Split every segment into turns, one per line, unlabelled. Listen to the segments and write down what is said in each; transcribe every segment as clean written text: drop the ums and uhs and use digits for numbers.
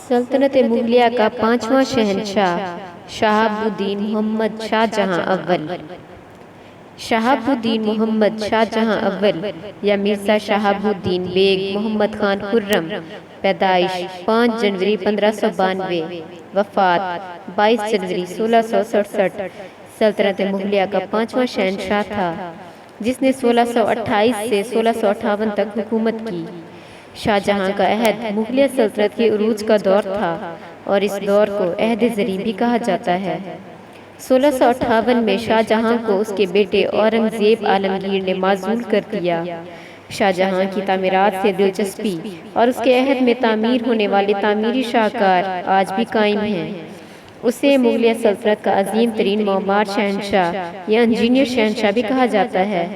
سلطنت مغلیہ کا پانچواں شہنشاہ شہاب الدین محمد شاہ جہاں اول۔ شہاب الدین محمد شاہ جہاں اول یا مرزا شہاب الدین بیگ محمد خان خرم، پیدائش 5 جنوری 1592، وفات 22 جنوری 1667، سلطنت مغلیہ کا پانچواں شہنشاہ تھا جس نے 1628 سے 1658 تک حکومت کی۔ شاہ جہاں کا عہد مغلیہ سلطنت کے عروج کا دور تھا اور اس دور کو عہد زریں بھی کہا جاتا ہے۔ 1658 میں شاہ جہاں کو اس کے بیٹے اورنگزیب عالمگیر نے معزول کر دیا۔ شاہ جہاں کی تعمیرات سے دلچسپی اور اس کے عہد میں تعمیر ہونے والے تعمیری شاہکار آج بھی قائم ہیں۔ اسے مغلیہ سلطنت کا عظیم ترین معمار شہنشاہ یا انجینئر شہنشاہ بھی کہا جاتا ہے۔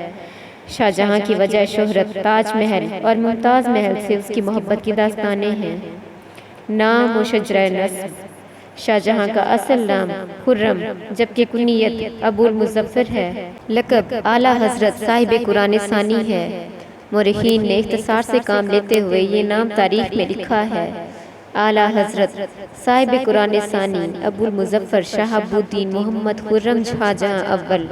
شاہ جہاں کی وجہ شہرت تاج محل اور ممتاز محل سے اس کی محبت کی داستانیں ہیں۔ نام و شجرہ نسب: شاہ جہاں کا اصل نام خرم جبکہ کنیت ابو المظفر ہے۔ لقب اعلیٰ حضرت صاحب قرآن ثانی ہے۔ مورخین نے اختصار سے کام لیتے ہوئے یہ نام تاریخ میں لکھا ہے۔ اعلیٰ حضرت صاحب قرآن ثانی ابو المظفر شہاب الدین محمد خرم شاہ جہاں اول۔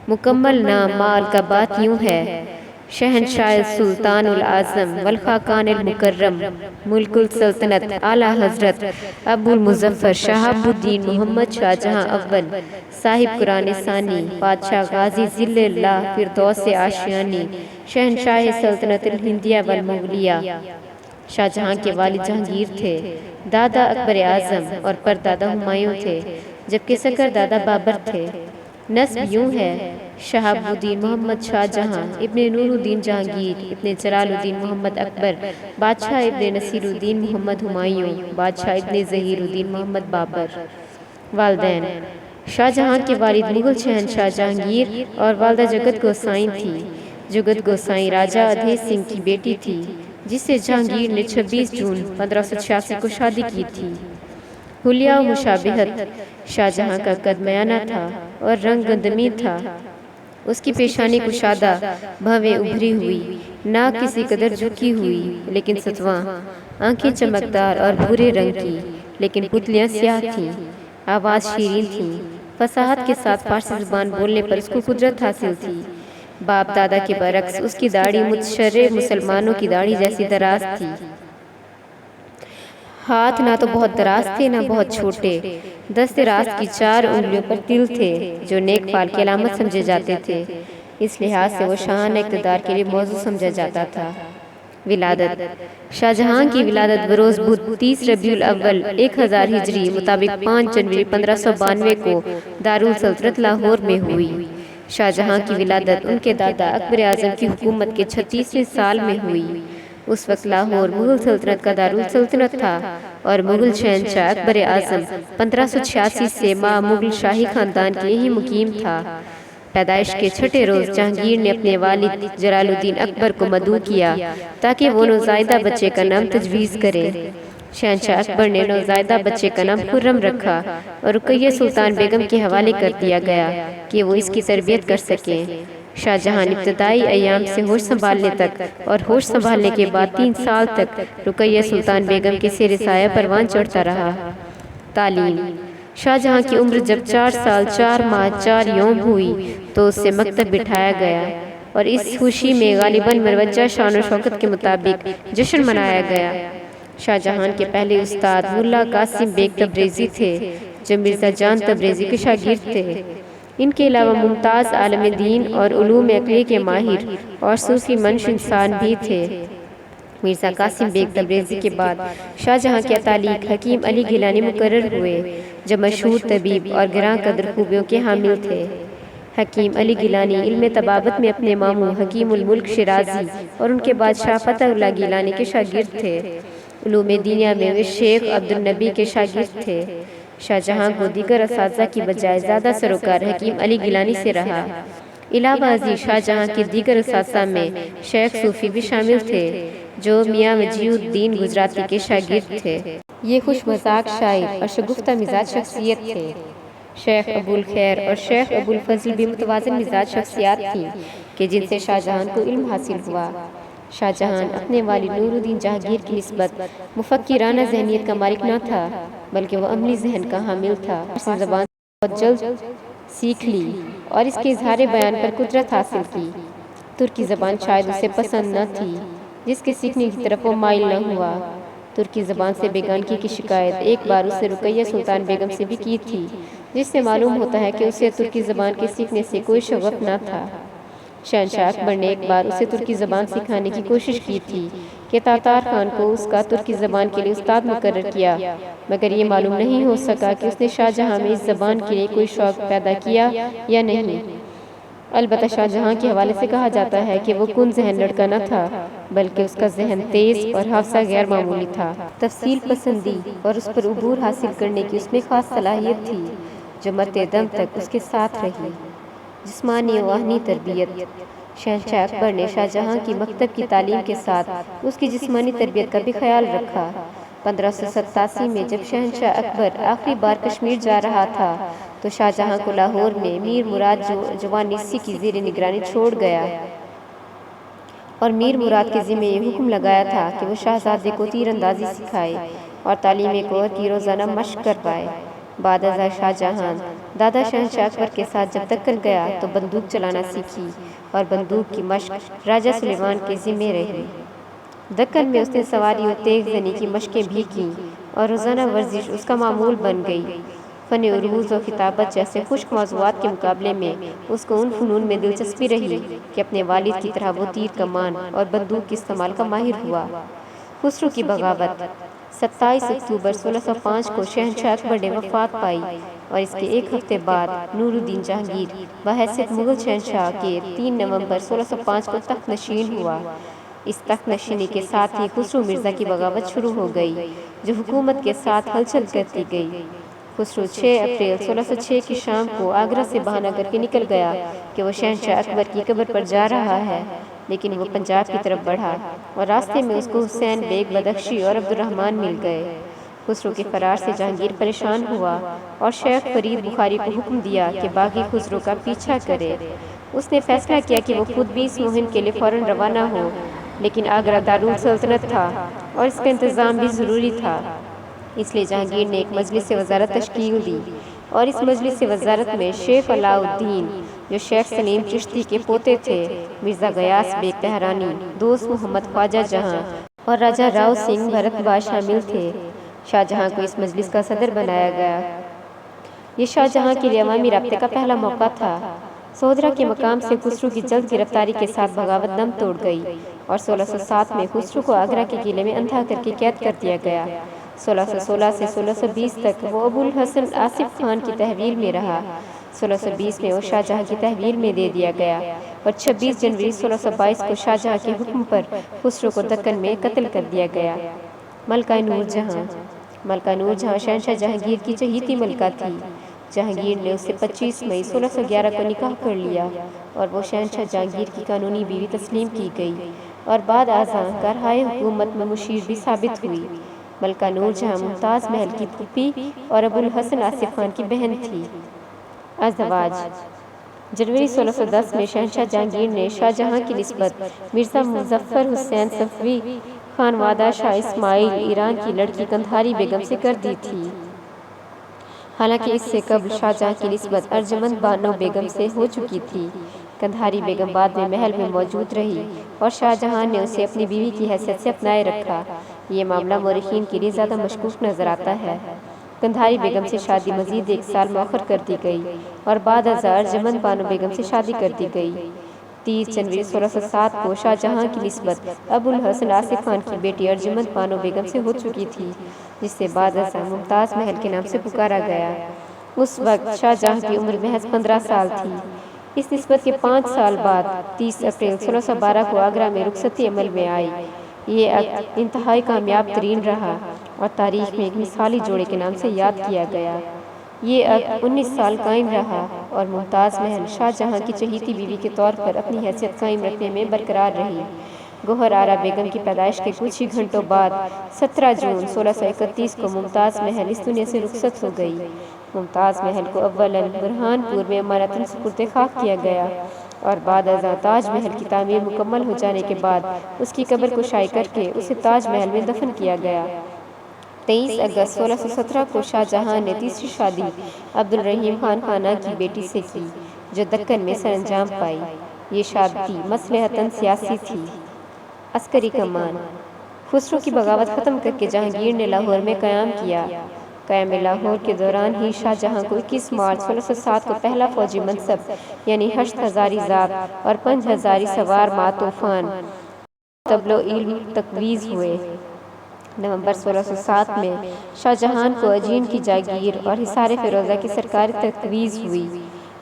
مکمل نام مال کا بات یوں ہے: شہنشاہ سلطان العظم والخاقان المکرم ملک السلطنت اعلیٰ حضرت ابو المظفر شہاب الدین محمد شاہ جہاں اول، صاحب قرآن ثانی، بادشاہ غازی ذل اللہ فردوس آشیانی، شہنشاہ سلطنت الہندیہ والمغلیہ۔ شاہ جہاں کے والد جہانگیر تھے، دادا اکبر اعظم اور پردادا ہمایوں تھے، جبکہ سکر دادا بابر تھے۔ نسب یوں ہے: شہاب الدین محمد شاہ جہاں ابن نور الدین جہانگیر ابن جلال الدین محمد اکبر، بادشاہ ابن نصیر الدین محمد ہمایوں، بادشاہ ابن ظہیر الدین محمد بابر۔ والدین: شاہ جہاں کے والد مغل شہنشاہ جہانگیر اور والدہ جگت گوسائیں تھی۔ جگت گوسائیں راجہ ادھیش سنگھ کی بیٹی تھی جس سے جہانگیر نے 26 جون 1586 کو شادی کی تھی۔ حلیہ و مشابہت: شاہ جہاں کا قد میانہ تھا اور رنگ گندمی تھا۔ اس کی پیشانی کشادہ، بھویں ابھری ہوئی، ناک کسی قدر جھکی ہوئی لیکن ستواں، آنکھیں چمکدار اور بھورے رنگ کی لیکن پتلیاں سیاہ تھیں۔ آواز شیریں تھی۔ فصاحت کے ساتھ فارسی زبان بولنے پر اس کو قدرت حاصل تھی۔ باپ دادا کے برعکس اس کی داڑھی متشرع مسلمانوں کی داڑھی جیسی دراز تھی۔ ہاتھ نہ تو بہت دراز تھے نہ بہت چھوٹے۔ دست راست کی 4 انگلیوں پر تل تھے جو نیک فال کی علامت سمجھے جاتے تھے۔ اس لحاظ سے وہ شاہانہ اقتدار کے لیے موزوں سمجھا جاتا تھا۔ ولادت: شاہ جہاں کی ولادت بروز بدھ 30 ربیع الاول 1000 ہجری مطابق 5 جنوری 1592 کو دارالسلطنت لاہور میں ہوئی۔ شاہ جہاں کی ولادت ان کے دادا اکبر اعظم کی حکومت کے 36ویں سال میں ہوئی۔ اس وقت لاہور مغل سلطنت کا دارالسلطنت تھا اور مغل شہنشاہ اکبر اعظم 1586 سے ماہ مغل شاہی خاندان کے یہیں مقیم تھا۔ پیدائش کے چھٹے روز جہانگیر نے اپنے والد جلال الدین اکبر کو مدعو کیا تاکہ وہ نوزائیدہ بچے کا نام تجویز کرے۔ شہنشاہ اکبر نے نوزائیدہ بچے کا نام خرم رکھا اور رقیہ سلطان بیگم کے حوالے کر دیا گیا کہ وہ اس کی تربیت کر سکیں۔ شاہ جہاں ابتدائی ایام سے ہوش سنبھالنے تک اور ہوش سنبھالنے کے بعد 3 سال تک رقیہ سلطان بیگم کے زیر سایہ پروان چڑھتا رہا۔ تعلیم: شاہ جہاں کی عمر جب 4 سال 4 ماہ 4 یوم ہوئی تو اسے مکتب بٹھایا گیا اور اس خوشی میں غالباً مروجہ شان و شوکت کے مطابق جشن منایا گیا۔ شاہ جہاں کے پہلے استاد ملا قاسم بیگ تبریزی تھے جو مرزا جان تبریزی کے شاگرد تھے۔ ان کے علاوہ ممتاز عالم دین اور علوم عقلیہ کے ماہر اور صوفی منش انسان بھی تھے۔ مرزا قاسم بیگ تبریزی کے بعد شاہ جہاں کے اتالیق حکیم علی گیلانی مقرر ہوئے جو مشہور طبیب اور گراں قدر خوبیوں کے حامل تھے۔ حکیم علی گیلانی علم طبابت میں اپنے ماموں حکیم الملک شیرازی اور ان کے بادشاہ فتح اللہ گیلانی کے شاگرد تھے۔ علوم دینیہ میں وہ شیخ عبد النبی کے شاگرد تھے۔ شاہ جہاں کو دیگر اساتذہ کی بجائے زیادہ سروکار حکیم علی گیلانی سے رہا۔ علاوہ ازیں شاہ جہاں کے دیگر اساتذہ میں شیخ صوفی بھی شامل تھے جو میاں وجیہ الدین گجراتی کے شاگرد تھے۔ یہ خوش مذاق شاعر اور شگفتہ مزاج شخصیت تھے۔ شیخ ابو الخیر اور شیخ ابو الفضل بھی متوازن مزاج شخصیات تھیں کہ جن سے شاہ جہاں کو علم حاصل ہوا۔ شاہجہاں اپنے والد نور الدین جہانگیر کی نسبت مفکرانہ ذہنیت کا مالک نہ تھا، بلکہ وہ عملی ذہن کا حامل تھا۔ فارسی زبان بہت جلد سیکھ لی اور اس کے اظہار بیان پر قدرت حاصل کی۔ ترکی زبان شاید اسے پسند نہ تھی، جس کے سیکھنے کی طرف وہ مائل نہ ہوا۔ ترکی زبان سے بیگانگی کی شکایت ایک بار اس نے رقیہ سلطان بیگم سے بھی کی تھی، جس سے معلوم ہوتا ہے کہ اسے ترکی زبان کے سیکھنے سے کوئی شغف نہ تھا۔ شہنشاہ اکبر نے ایک بار اسے ترکی زبان سکھانے کی کوشش کی تھی کہ تاتار خان کو اس کا ترکی زبان کے لیے استاد مقرر کیا، مگر یہ معلوم نہیں ہو سکا کہ اس نے شاہ جہاں میں اس زبان کے لیے کوئی شوق پیدا کیا یا نہیں۔ البتہ شاہ جہاں کے حوالے سے کہا جاتا ہے کہ وہ کن ذہن لڑکا نہ تھا، بلکہ اس کا ذہن تیز اور حافظہ غیر معمولی تھا۔ تفصیل پسندی اور اس پر عبور حاصل کرنے کی اس میں خاص صلاحیت تھی، جو مرتے دم تک اس کے ساتھ رہی۔ جسمانی و ذہنی تربیت۔ شہنشاہ اکبر نے شاہ جہاں کی مکتب کی تعلیم کے ساتھ اس کی جسمانی تربیت کا بھی خیال رکھا۔ 1587 میں جب شہنشاہ اکبر آخری بار کشمیر جا رہا تھا تو شاہ جہاں کو لاہور میں میر مراد جوانیسی کی زیر نگرانی چھوڑ گیا اور میر مراد کے ذمہ یہ حکم لگایا تھا کہ وہ شہزادے کو تیر اندازی سکھائے اور تعلیم کور کی روزانہ مشق کروائے۔ بعد ازاں شاہ جہاں دادا شہنشاہ اکبر کے ساتھ جب دکن گیا تو بندوق چلانا سیکھی اور بندوق کی مشق راجہ سلیمان کے ذمہ رہی۔ دکن میں اس نے سواری و تیغ زنی کی مشقیں بھی کیں اور روزانہ ورزش اس کا معمول بن گئی۔ فن عروض و خطابت جیسے خشک موضوعات کے مقابلے میں اس کو ان فنون میں دلچسپی رہی کہ اپنے والد کی طرح وہ تیر کمان اور بندوق کے استعمال کا ماہر ہوا۔ خسرو کی بغاوت۔ 27 اکتوبر 1605 کو شہنشاہ اکبر نے وفات پائی اور اس کے ایک ہفتے بعد نور الدین جہانگیر بحیثیت مغل شہنشاہ کے 3 نومبر 1605 کو تخت نشین ہوا۔ اس تخت نشینی کے ساتھ ہی خسرو مرزا کی بغاوت شروع ہو گئی، جو حکومت کے ساتھ ہلچل کرتی گئی۔ خسرو 6 اپریل 1606 کی شام کو آگرہ سے بہانہ کر کے نکل گیا کہ وہ شہنشاہ اکبر کی قبر پر جا رہا ہے، لیکن وہ پنجاب کی طرف بڑھا اور راستے میں اس کو حسین بیگ بدخشی اور عبد الرحمن مل گئے۔ خسرو کے فرار سے جہانگیر پریشان ہوا اور شیخ فرید بخاری کو حکم دیا کہ باغی خسرو کا پیچھا کرے۔ اس نے فیصلہ کیا کہ وہ خود بھی اس مہم کے لیے فوراً روانہ ہو، لیکن آگرہ دارالسلطنت تھا اور اس کا انتظام بھی ضروری تھا، اس لیے جہانگیر نے ایک مجلس وزارت تشکیل دی اور اس مجلس وزارت میں شیخ علاء الدین، جو شیخ سلیم چشتی کے پوتے تھے، مرزا غیاث بیگ تہرانی، دوست محمد خواجہ جہاں اور راجہ راؤ سنگھ بھرتواج شامل تھے۔ شاہ جہاں کو اس مجلس کا صدر بنایا گیا۔ یہ شاہ جہاں کے لیے عوامی رابطے کا پہلا موقع تھا۔ سودرا کے مقام سے خسرو کی جلد گرفتاری کے ساتھ بغاوت دم توڑ گئی اور 1607 میں خسرو کو آگرہ کے قلعے میں اندھا کر کے قید کر دیا گیا۔ 1616 سے 1620 تک وہ ابو الحسن آصف خان کی تحویل میں رہا۔ 1620 میں وہ شاہ جہاں کی تحویل میں دے دیا گیا اور 26 جنوری 1622 کو شاہ جہاں کے حکم پر خسرو کو دکن میں قتل کر دیا گیا۔ ملکہ نور جہاں۔ ملکہ نور جہاں شہنشاہ جہانگیر کی چہیتی ملکہ تھی۔ جہانگیر نے اس سے 25 مئی 1611 کو نکاح کر لیا اور وہ شہنشاہ جہانگیر کی قانونی بیوی تسلیم کی گئی اور بعد ازاں کارہائے حکومت میں مشیر بھی ثابت ہوئی۔ ملکہ نور جہاں ممتاز محل کی پھوپھی اور ابو الحسن آصف خان کی بہن تھی۔ ازدواج۔ جنوری 1610 میں شہنشاہ جہانگیر نے شاہ جہاں کی نسبت مرزا مظفر حسین صفوی خانوادہ شاہ اسماعیل ایران کی لڑکی قندھاری بیگم سے کر دی تھی۔ حالانکہ اس سے قبل شاہ جہاں کی نسبت ارجمند بانو بیگم سے ہو چکی تھی۔ قندھاری بیگم بعد میں محل میں موجود رہی اور شاہ جہاں نے اسے اپنی بیوی کی حیثیت سے اپنائے رکھا۔ یہ معاملہ مورخین کے لیے زیادہ مشکوک نظر آتا ہے۔ قندھاری بیگم سے شادی مزید 1 سال مؤخر کر دی گئی اور بعد ازاں ارجمند بانو بیگم سے شادی کر دی گئی۔ 30 جنوری 1607 کو شاہ جہاں کی نسبت ابو الحسن آصف خان کی بیٹی ارجمند بانو بیگم سے ہو چکی تھی، جس سے بعد ازاں ممتاز محل کے نام سے پکارا گیا۔ اس وقت شاہ جہاں کی عمر محض 15 سال تھی۔ اس نسبت کے 5 سال بعد 30 اپریل 1612 کو آگرہ میں رخصتی عمل میں آئی۔ یہ عقد انتہائی کامیاب ترین رہا اور تاریخ میں ایک مثالی جوڑے کے نام سے یاد کیا گیا۔ یہ عقد 19 سال قائم رہا اور ممتاز محل شاہ جہاں کی چہیتی بیوی کے طور پر اپنی حیثیت قائم رکھنے میں برقرار رہی۔ گوہر آرا بیگم کی پیدائش کے کچھ ہی گھنٹوں بعد 17 جون 1631 کو ممتاز محل اس دنیا سے رخصت ہو گئی۔ ممتاز محل کو اولاً برہان پور میں امانتاً سپرد خاک کیا گیا اور بعد ازاں تاج محل کی تعمیر مکمل ہو جانے کے بعد اس کی قبر کشائی کر کے اسے تاج محل میں دفن کیا گیا۔ 23 اگست 1617 کو شاہ جہاں نے تیسری شادی عبدالرحیم خان خانہ کی بیٹی سے کی جو دکن میں سر انجام پائی۔ یہ شادی مصلحتاً سیاسی تھی۔ عسکری کمان خسرو کی بغاوت ختم کر کے جہانگیر نے لاہور میں قیام کیا۔ قیام لاہور کے دوران ہی شاہ جہاں کو 21 مارچ 1607 کو پہلا فوجی منصب یعنی 8000 ذات اور 5000 سوار ماتوفان تبلو علم تقویز ہوئے۔ نومبر 1607 میں شاہ جہان کو اجین کی جاگیر اور حصار فیروزہ کی سرکاری تقویز ہوئی۔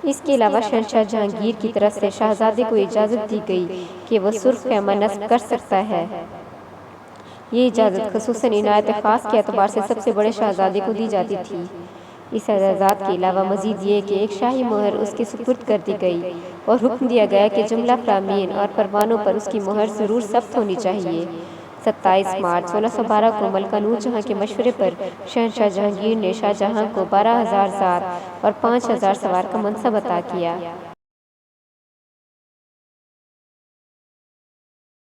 اس کے علاوہ شہنشاہ جہانگیر کی طرف سے شہزادے کو اجازت دی گئی کہ وہ سرخ خیمہ نصب کر سکتا ہے۔ یہ اجازت خصوصاً عنایت خاص کے اعتبار سے سب سے بڑے شہزادے کو دی جاتی تھی۔ اس اعزاز کے علاوہ مزید یہ کہ ایک شاہی مہر اس کے سپرد کر دی گئی اور حکم دیا گیا کہ جملہ فرامین اور پروانوں پر اس کی مہر ضرور ثبت ہونی چاہیے۔ 27 مارچ 1612 کو ملکہ نور جہاں کے مشورے پر شہنشاہ جہانگیر نے شاہ جہاں کو 12000 ذات اور 5000 سوار کا منصب عطا کیا۔